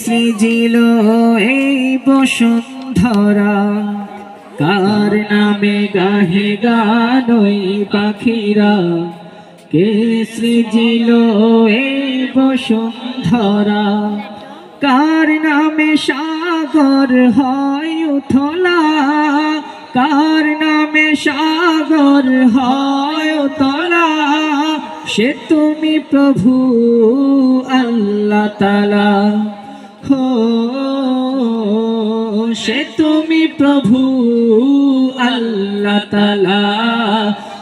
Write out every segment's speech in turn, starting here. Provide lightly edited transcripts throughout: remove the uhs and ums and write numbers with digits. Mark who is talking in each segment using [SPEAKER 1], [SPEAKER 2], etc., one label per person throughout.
[SPEAKER 1] সৃজিল এই বসুন্ধরা, কার নামে গাহে গান ওই পাখিরা? কে সৃজিল এই বসুন্ধরা, কার নামে সাগর হয় উথলা? কার নামে সাগর হয় উথলা? সে তুমি প্রভু আল্লাহ তাআলা। হো সে তুমি প্রভু আল্লাহ তাআলা,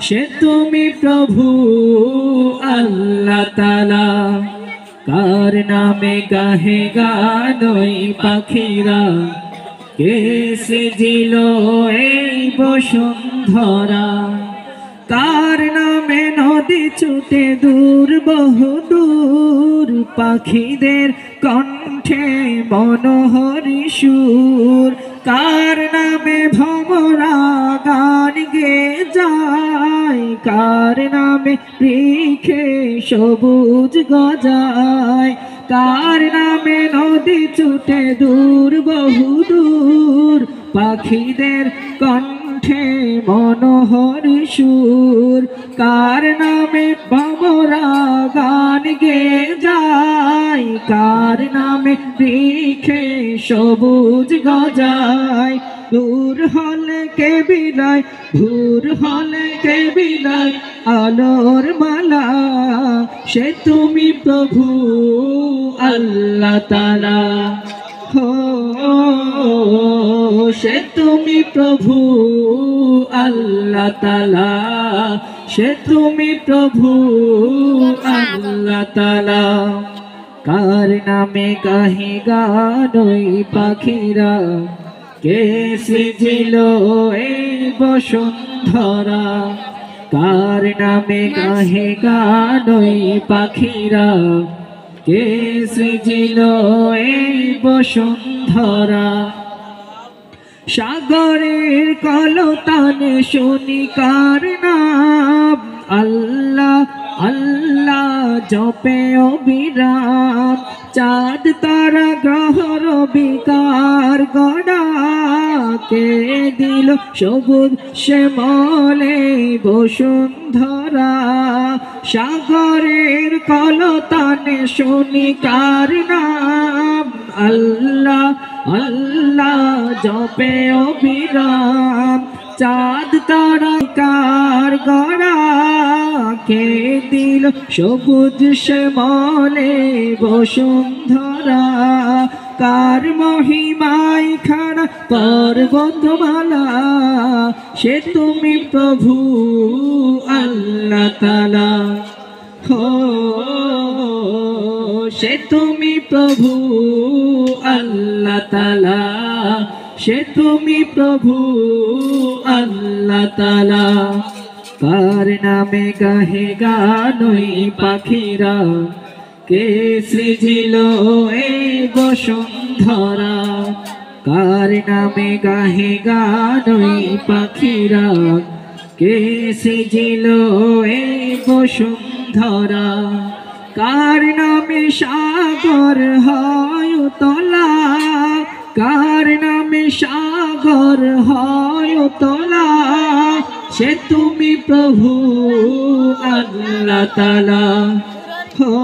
[SPEAKER 1] সে তুমি প্রভু আল্লাহ তাআলা। কার নামে গাহে গান ওই পাখিরা? কে সৃজিল এই বসুন্ধরা, কার নামে নদী ছুটে দূর বহু দূর? পাখিদের কণ্ঠে মনোহরি সুর, কার নামে ভমরা গান গেয়ে যায়? কার নামে বৃক্ষে সবুজ গজায়? কার নামে নদী ছুটে দূর বহু দূর? পাখিদের কণ্ঠে মনোহরি সুর, কার নামে ভমরা গান গেয়ে যায়? কার নামে বৃক্ষে সবুজ গজায়? দূর হলে কে বিলায়, ভোর হলে কে বিলায় আলোর মালা? সে তুমি প্রভু আল্লাহ তাআলা। হো সে তুমি প্রভু আল্লাহ তাআলা, সে তুমি প্রভু আল্লাহ তাআলা। কার নামে গাহে গান ওই পাখিরা? কে সৃজিল এই বসুন্ধরা, কার নামে গাহে গান ওই পাখিরা? কে সৃজিল এই বসুন্ধরা? সাগরের কলতানে শুনি কার নাম? আল্লাহ আল্লাহ জপে অবিরাম। চাঁদ তারা গ্রহ রবিকার গড়া, কে দিল সবুজ শ্যামলে বসুন্ধরা? সাগরের কলতানে শুনি কার নাম? আল্লাহ আল্লাহ জপে অবিরাম। চাঁদ তারা কার গড়া, কে দিল সবুজ শ্যামলে বসুন্ধরা? কার মহিমায় খানা পর্বতমালা? সে তুমি প্রভু আল্লাহ তাআলা। হো সে তুমি প্রভু আল্লাহ তাআলা, সে তুমি প্রভু আল্লাহ তাআলা। কার নামে গাহে গান ওই পাখিরা? কে সৃজিল এই বসুন্ধরা? কার নামে গাহে গান ওই পাখিরা? কে সৃজিল এই বসুন্ধরা? কার নামে সাগর হয় উতলা? কার নামে সাগর হয় উতলা? সে তুমি প্রভু আল্লাহ তাআলা। হো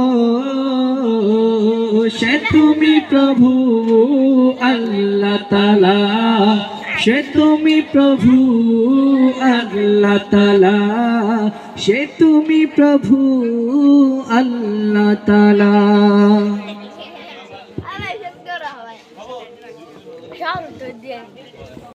[SPEAKER 1] সে তুমি প্রভু আল্লাহ তাআলা, সে তুমি প্রভু আল্লাহ তাআলা, সে তুমি প্রভু আল্লাহ তাআলা।